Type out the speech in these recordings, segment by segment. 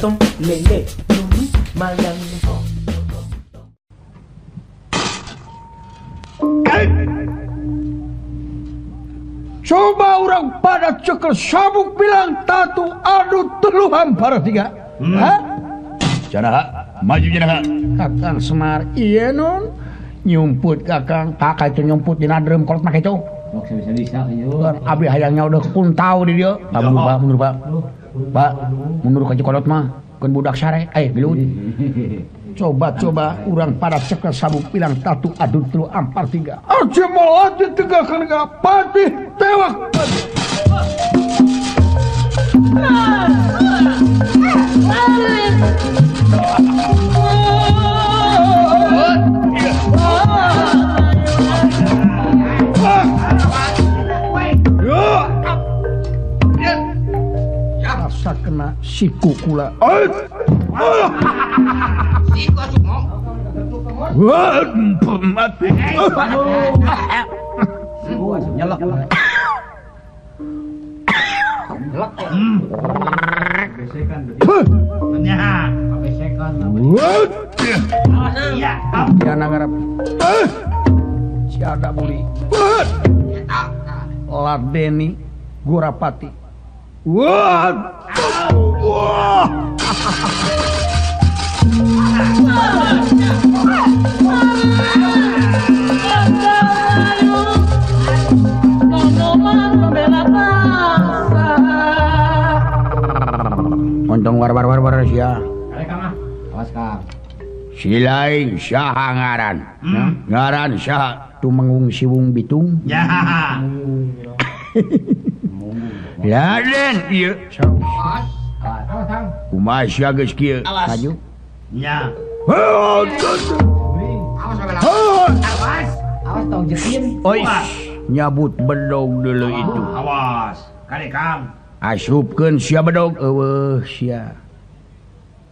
tong lele malang. Coba orang pada cekel sabuk bilang tatu adu teluhan para tiga. Hah? Janaha, maju janaha. Kakang Semar, iya non. Nyumput kakang, kakak itu nyumput di nadrem kolot make itu. Bisa Abi hayangnya udah kuntau di dia. Mundur pak. Pak, mundur ke kolot mah. Kan budak sare, gelut. Coba orang pada cekel sabuk bilang tatu adu telu ampar tiga. Aja mau aja tegakkan negara patih tewak. Rasa kena siku kula. Mati. Nyelak. Ya nangarap. Si ada buli. Ladeni Gurapati. Wah. Ontong war sia. Silaing saha ngaran. Ngaran saha tumengung siwung bitung. Ya. Laden ieu. Kumaha sia geus kieu? Maju. Ya. Awas tong jekin. Oi, nyabut bedog dulu itu. Awas, kadekam. Asupkeun sia bedog eueuh sia.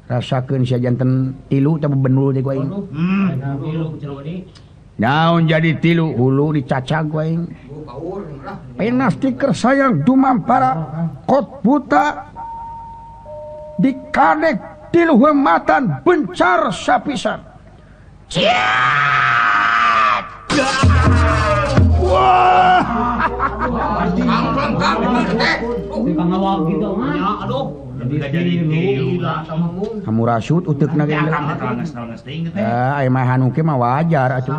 Rasakeun sia janten tilu tapi benul teh ku aing. Naon jadi tilu hulu dicacag ku aing. Penas tiker sayang dumampara kot buta dikadek tilu hematan bencar sapisan. Ciat! Wah! Kamu rasut uteukna ge. Aya mah hanu ke mah wajar atuh.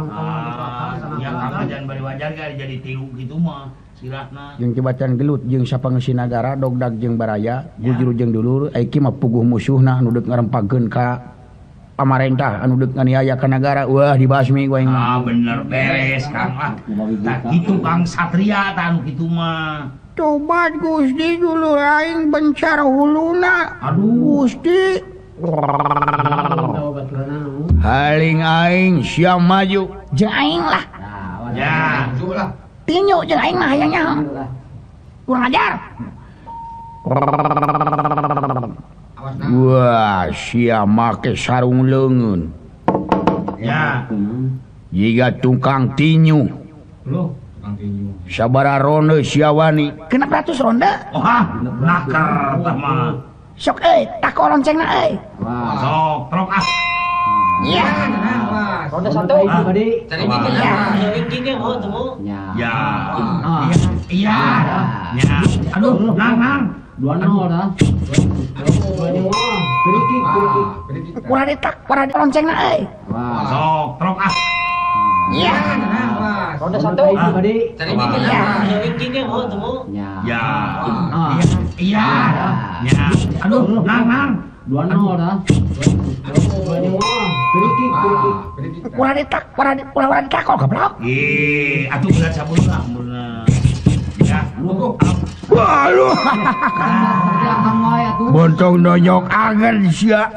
Ya jangan bari wajar ga jadi tilu gitu mah. Sirahna. Jeung cibatan gelut jeung sapangeusi nagara dogdag jeung baraya gujuru jeung dulur ai kieu mah puguh musuhna anu deuk ngarempagkeun ka pamarentah anu deuk nganiaya ka nagara wah dibasmi ku aing mah. Bener beres Kang mah. Tah kitu Kang Satria tah anu kitu mah. Coba Gusti dulu aing bencar huluna. Aduh Gusti. Haling aing sia maju jeung aing lah. Ya. Tinyu jeung aing mah hayangnya. Kurang ajar. Wah, sia make sarung leungeun. Ya. Jiga tukang tinyu. Loh, tukang tinju. Sabara ronde sia wani. Kenapa ratus ronde? Wah, nakar tah mah. Sok tak loncengna Sok, trok ah. Iya. Ronde satu tadi. Cari bikin Ya. bikin oh temu. Ya. Iya. Ya. Aduh, nang. 2-0 dah. Free kick. Kurang loncengna Sok, trok ah. Iya. Ronde satu tadi. Cari bikin bikin oh temu. Ya. Iya. Ya. Aduh, nang. 2-0 dah. Free kick. Kurang takol goblok. Atuh berat sabunna munna. Ya. Waduh. Bontong nonyok angen sia.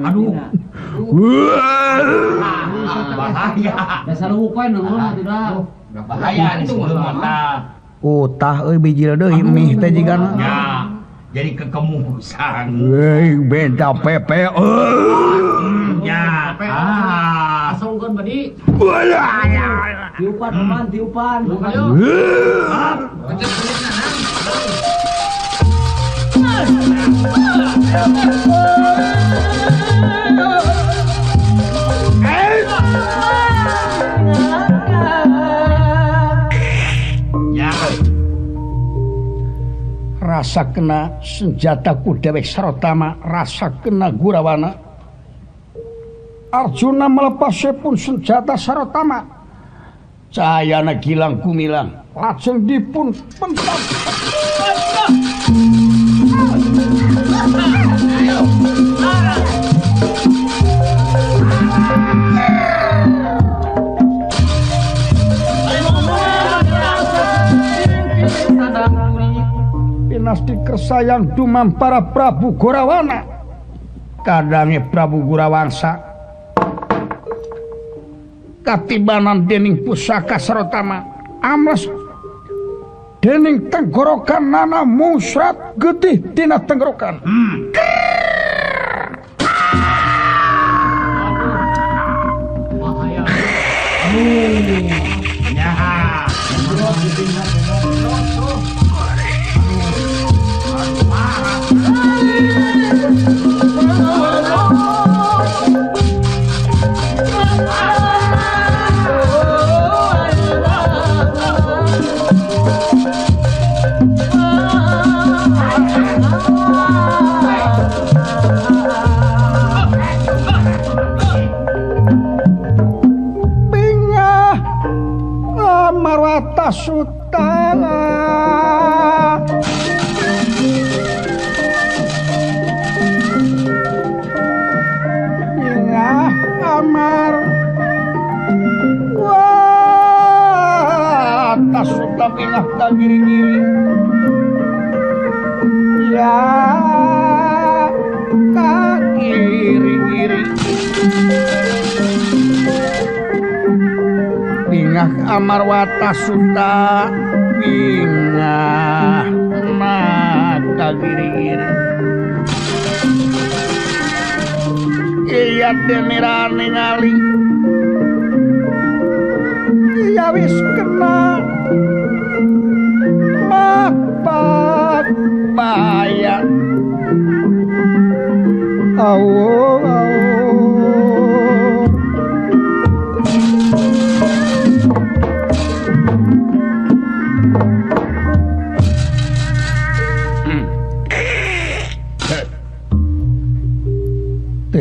Aduh. Bahaya. Dasar hukum nunggu sudah. Bahaya itu mata. Utah euy bijil deui mih teh jigana. Ya. Jadi kekemusan. Hei, benta pepe. Ya. Songkeun badi. Walah. Tiupan. Pencet kulit nanang. Ya. Rasa kena senjataku dewek Sarotama, rasa kena Gurawana. Arjuna melepasipun senjata Sarotama. Cahayana gilang gumilang, lajeng dipun pentak. Pinasti kersayang dumam para Prabu Gorawana. Kadange Prabu Gurawangsa katibanan dening pusaka Sarotama amles dening tenggorokan nana musrat getih dina tenggorokan. Bahaya. Ya. Bingah Amarwata Sutana. Bingah Amar Wata Sutana bingah kagiri-giri. Ya kagiri-giri. Bingah Amarwata Sutta bingah mata giri-giri. Iya denira ningali iya wis kena mapak bahaya. Awo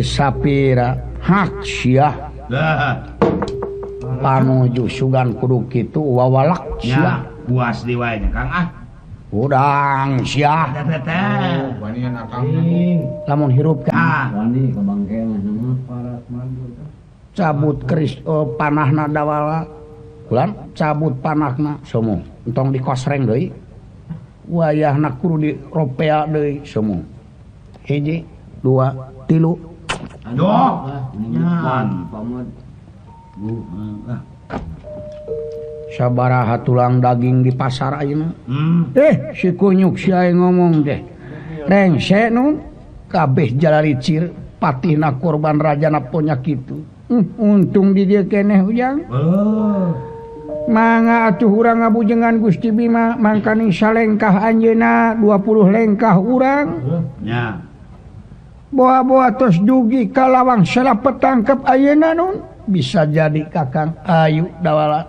sapira hak syah panuju sugan kudu kitu wawalak syah puas di wae Kang udang syah banian akang lamun hirup ka Wani ke bangkean nama paras mandu. cabut keris panahna dawala kulan cabut panahna semua entong dikosreng deui wayahna kudu di ropea deui semua hiji dua tilu. Aduh, nyan pamod. Sabaraha tulang daging di pasar ayeuna. Si kunyuk si aing ngomong teh. Rengse nu kabeh jalaricir patihna korban rajana ponya kitu. Untung di dieu keneh ujang. Mangga atuh urang ngabujengan Gusti Bima mangkani salengkah anjeunna 20 lengkah urang. Ya. Boa-boa tos dugi kalawang salah petangkep ayeuna nun bisa jadi Kakang ayu dawala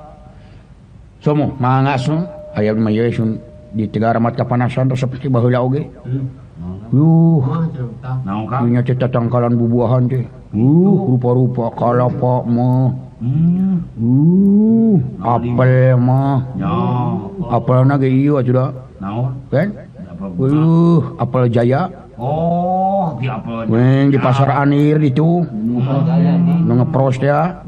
somo mangasun aya mah ye sun di Tegar Amat kapanasan tos saperti baheula oge Naon Kang? nya teh tatangkalan bubuahan teh rupa-rupa kalapa mah apel mah Ya. apelna ge ieu atuh Naon? kan apel jaya. Oh, di apa? Weng di pasar Anir itu nu ngepros ya.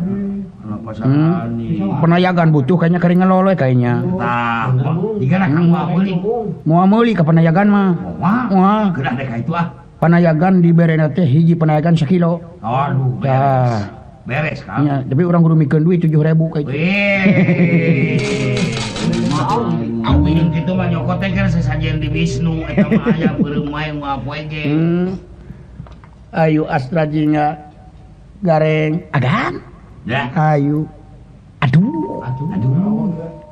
Pasar Ani. Penayagan butuh kayaknya keringan loleh kayaknya. Tah, digana Kang mah meuli. Moal meuli ka penayagan mah. Wah, geura deh ka itu Penayagan diberena teh hiji penayagan 1 kilo. Aduh, Tah. beres Kang. Ya, tapi urang kudu mikeun duit 7.000 ka itu. Awin kitu mah nyokot teh keur sasajen di Wisnu eta mah aya beureum wae mah poe ge. Ayu astrajinga gareng agan. Ya. Ayu. Aduh.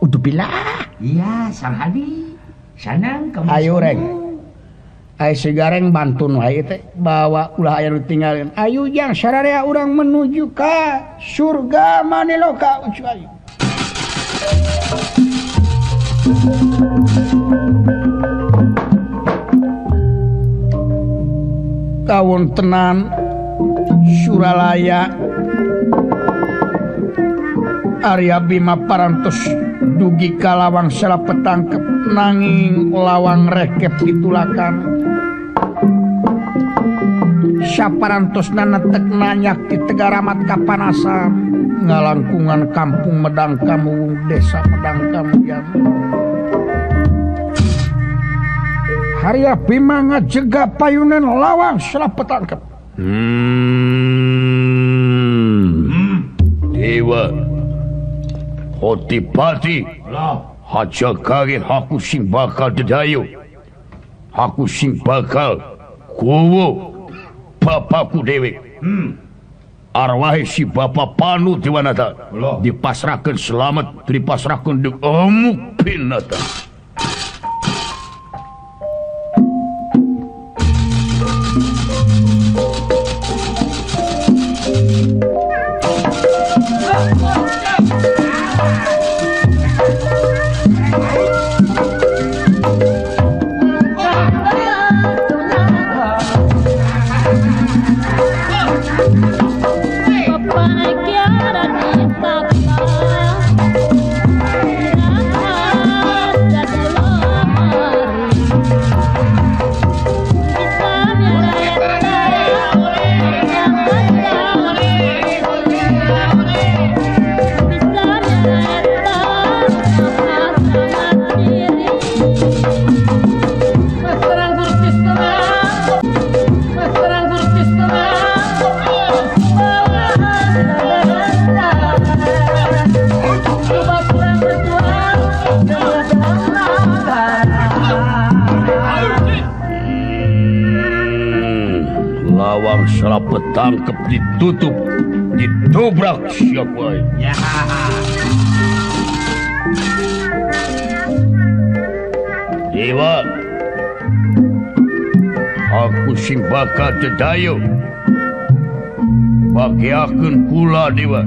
Uduh billah. Iya, sarhadi. Sanang kamu. Ayo reng. Ai si gareng bantun wae teh bawa ulah aya nu tinggalin. Ayu jang sararea urang menuju ka surga Maniloka ucu ayu. Kawontenan Suralaya Arya Bima parantos dugi ka lawang sela petangkep nanging lawang rekep ditulakan saparantosna netek nanyak di Tegaramat kapanasan ngalangkungan kampung Medang Kamuwung desa Medang Kamuyan. Arya Bima ngajega payunan lawang sela petangkep. Dewa Hotipati haja kaget aku sing bakal dedayo. Aku sing bakal kuwo bapakku dewe. Arwah si bapak Panu Dewanata dipasrahkan selamat dipasrahkan di Amuk Pinata. Lawang salah petangkep ditutup didobrak siapa ya. Dewa aku sing bakal dedayo bagiakeun kula Dewa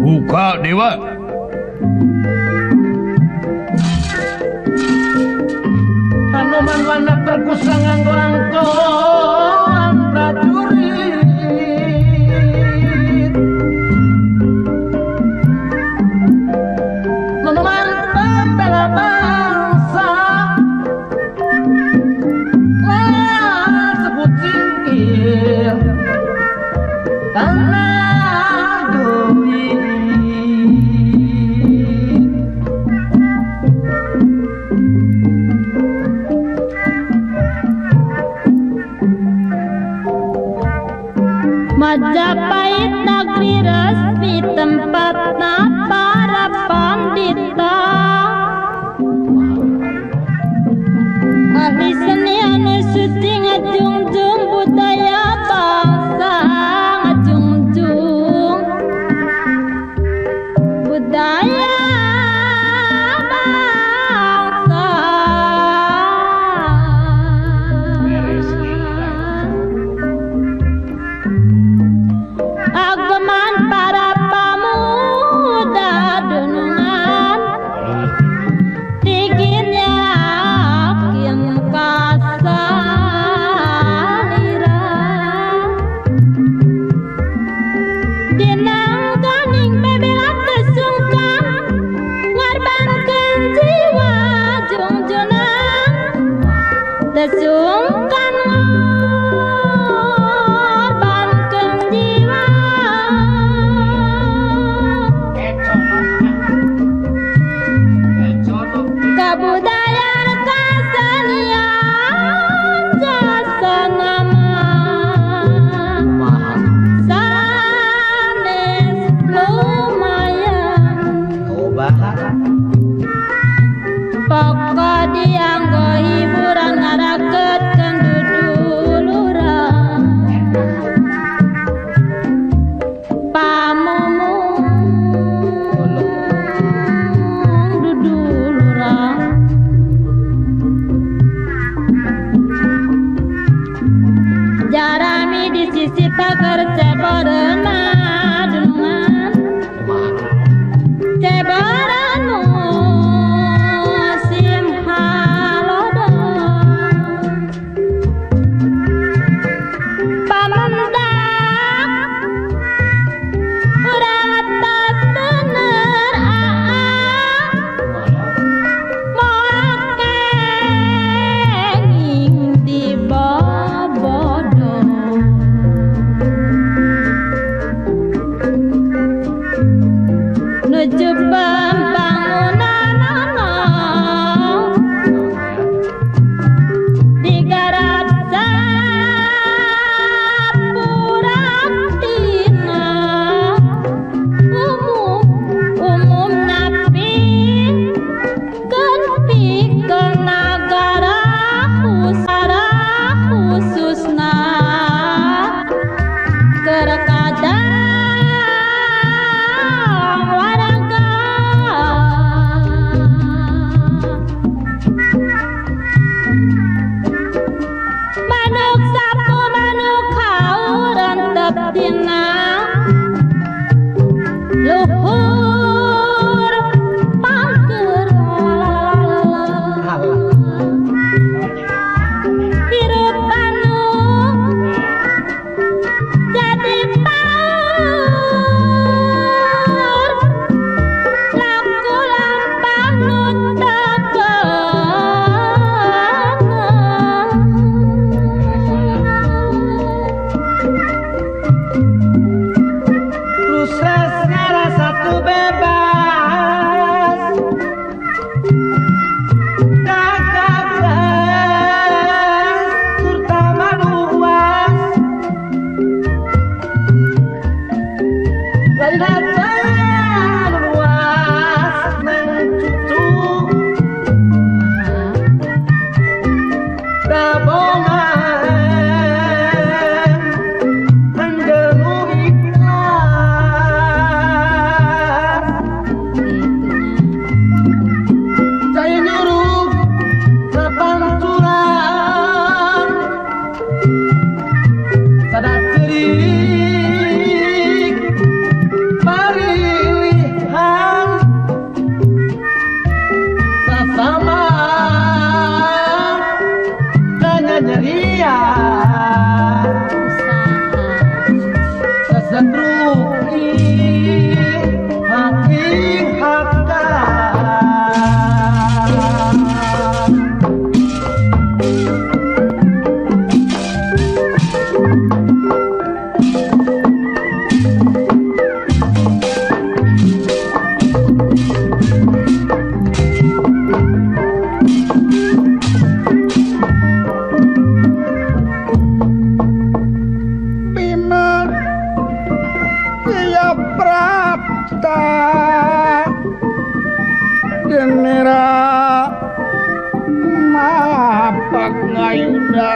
buka Dewa. Tanoman warna perkusang nganggo angkon prajurit Tanoman pembela bangsa sebut singkir tanah duri. Majapahit negeri resmi tempatna para pandita ahli seni anu suci ngajungjung budaya bangsa ngajungjung budaya bangsa. Ageman para pemuda dunungan tingginya akin kasaliran dinang ganing bebelat kesungkan nuju pembangunan digarap sapurantina umum napi kan pikeun nagara khususna kerekadang warga manuk sapu manuk kauran teptina luhur pangker hirup anu jadi paur laku lampah nu Proses ngerasa tuh bebas gagasan terutama luas lain aja luas mencucu tabongan mendengung ikhlas saya nyuruh ke panturan sadar cerik pilihan sesama tanya nyerian sesetruki hakikat Bima Piya Prapta Genera Mapak ngayuda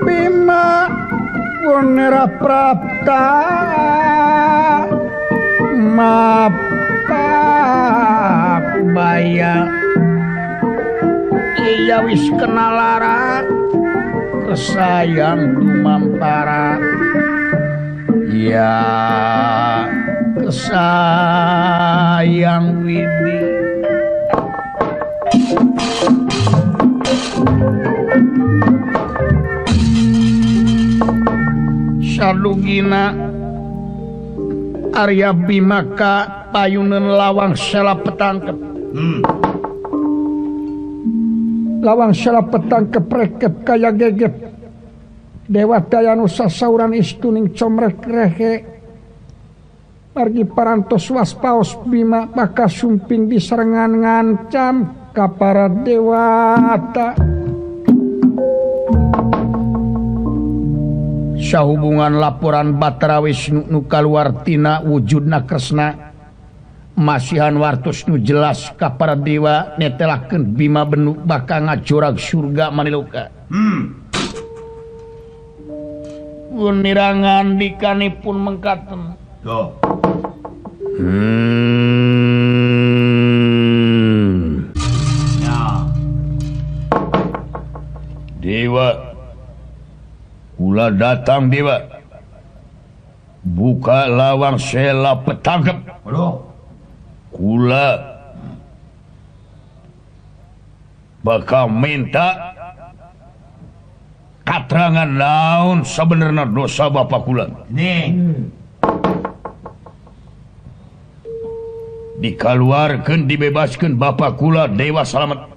Bima Genera Prapta Mapak Baya Iya wis kenalara kesayang dumampara ya kesayang widi sadugina Arya Bimaka payuneun lawang sela petangkep lawang sela petangkep reket kaya geget dewa daya nu sasauran istuning comrek rehe margi parantos waspaos Bima maka sumping diserengan ngancam ka para dewata sahubungan laporan Batara Wisnu nu kaluar tina wujudna Kresna masihan wartos nu jelas ka para dewa netelakeun Bima Benu bakal ngajorag surga maniluka Unirangan dikanipun mengkaten Ya. Dewa Kula datang dewa buka lawang sela petangkep kula bakal minta katerangan naon sebenarnya dosa bapak kula dikeluarkan dibebaskan bapak kula dewa selamat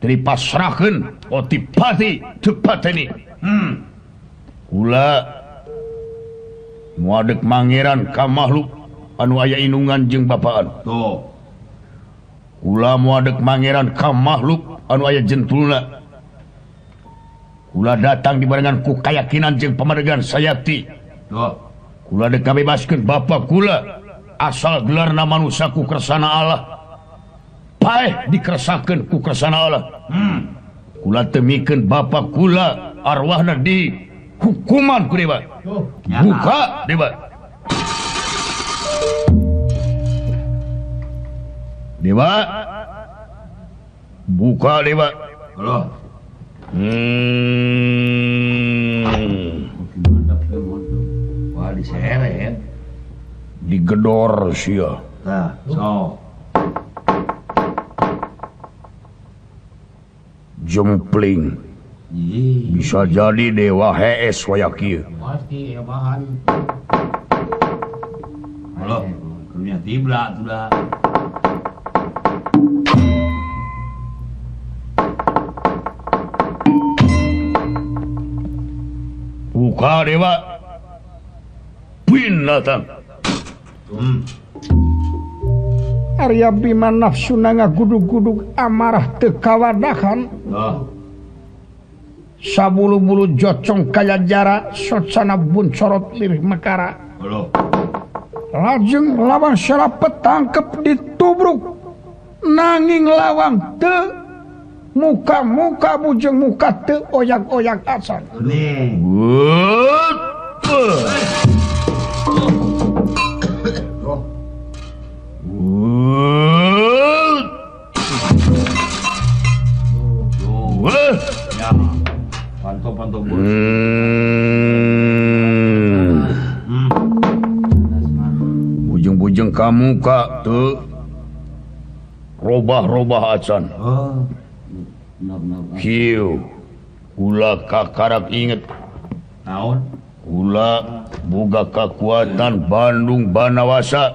dipasrahkan otipati tepat ini kula muadeg mangeran ka makhluk anu aya inungan jeung bapaan tuh kula muadeg mangeran ka makhluk anu aya jentulna kula datang dibarengan ku kayakinan jeung pamadegan sayati tuh kula dek kabebaskeun bapa kula asal gelarna manusia ku kersana Allah paeh dikeresakeun ku kersana Allah kula temikeun bapa kula arwahna di hukuman ku dewa buka dewa dewa buka dewa loh wah diseret digedor sia nah so jempling bisa jadi dewa hees waya kieu pasti ya bahan halo dunia tibla sudah buka dewa binatang Arya Bima nafsuna ngagudug-gudug amarah teu kawadahan sabulu-bulu jocong kaya jara socana buncorot lirih mekara lajeng lawang serapet tangkep ditubruk nanging lawang teu muka-muka bujeng muka teu oyak-oyak asan ya pantau bujeng-bujeng kamu kak tuh robah-robah acan kieu ulah kakarak inget naon ulah boga kekuatan Bandung Banawasa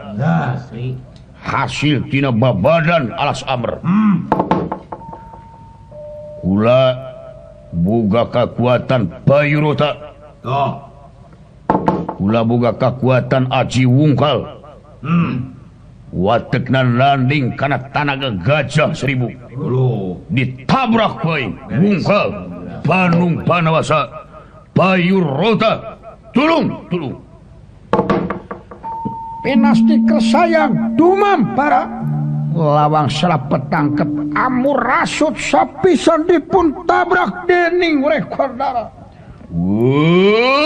hasil tina babadan alas amr ulah boga kekuatan Payurota ulah boga kekuatan Aji Wungkal watekna landing kana tanaga gajah 1000 ditabrak bae Wungkal Bandung Banawasa Payurota tulung pinasti kersayang dumam para lawang serapet tangkep amurasut sapisan dipun tabrak dening rekordara wow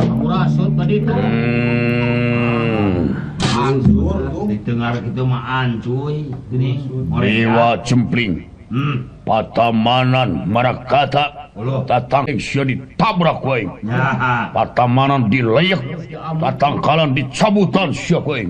amurasut tadi tuh hancur didengar gitu mah ancuy gini dewa cempling patamanan marakata tatang sia ditabrak wae patamanan dileyak tatangkalan dicabutan sia wae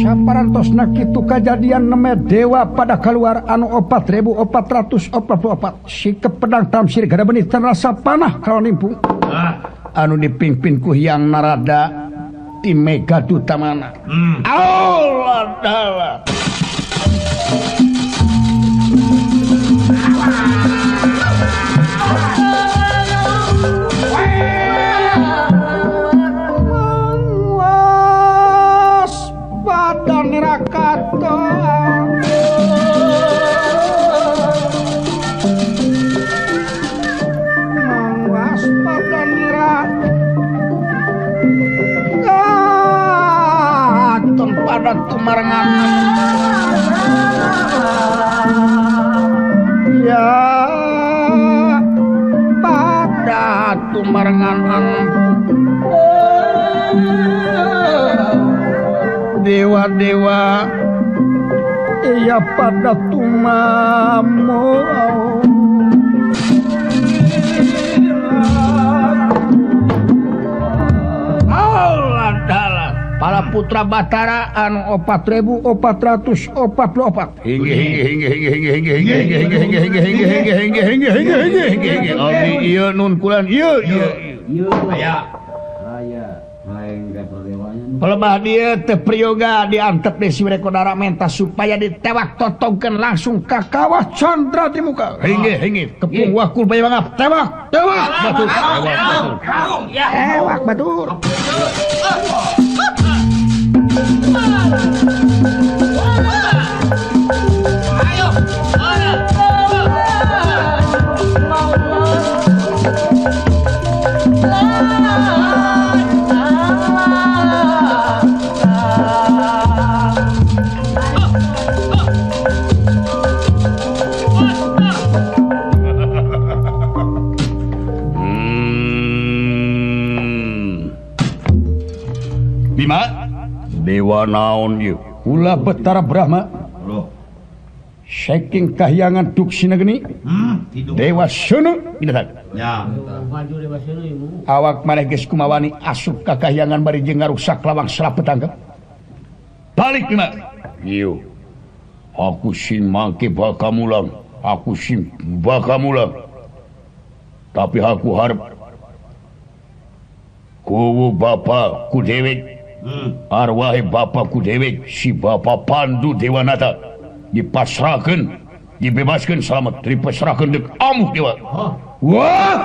saparantosna kitu kajadian neme dewa pada keluar anu 4444 si kepedang tamsir gada benih terasa panah kalau nimpung anu dipimpin ku Hyang Narada ti Mega Dutamana Allah dalah badan Rakato mangwas badan Rakato pada tumarengan ya pada tumarengan dewa-dewa iya pada tumamo Putra Batara anu 4.444 iya nun kulan iya pelebah dia teu priyoga diantep di si Rekodara menta supaya ditewak totongkeun langsung ka kawah Chandra di muka hingge kepung wakul bae mangap tewak batur tewak batur Bima dewa naon ieu ulah Betara Brahma saking kahyangan duksina geni dewa Sunu binatang Ya. awak maneh geus kumawani asup ka kahyangan bari jeung ngarusak lawang serapet tanggap balik Bima ieu aku sin mangke bakamulang tapi aku harap kuwu bapa ku dewek arwah bapa ku dewek si bapa Pandu Dewanata dipasrahkeun dibebaskeun selamat dipasrahkeun deuk amuh dewa wah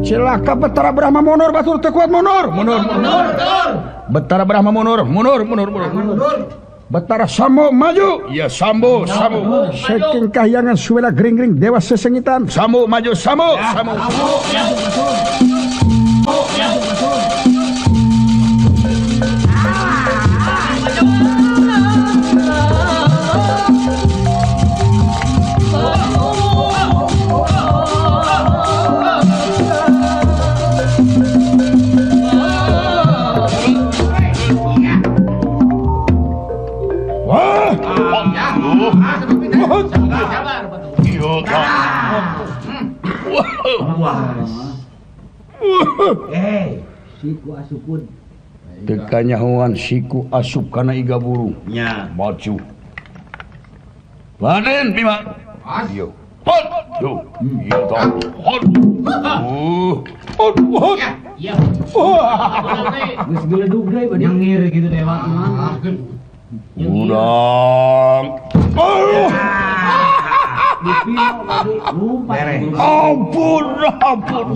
Cilaka Betara Brahma mundur batur teu kuat mundur Betara Brahma mundur Betara Sambo maju ya Sambo saking kahyangan suwela gring dewa sesengitan Sambo maju Sambo Siku asupun. Tekanyahuan siku asup kana iga burung. Ya. Maju. Raden Bima. Yo. Hot. Yo. Yo toh. Hot. Hot. Ya. Geus geledug deui bade. Nyengir gitu dewa mah. Urang. Dipino bade lupa. Ampun. Ya. Ampun.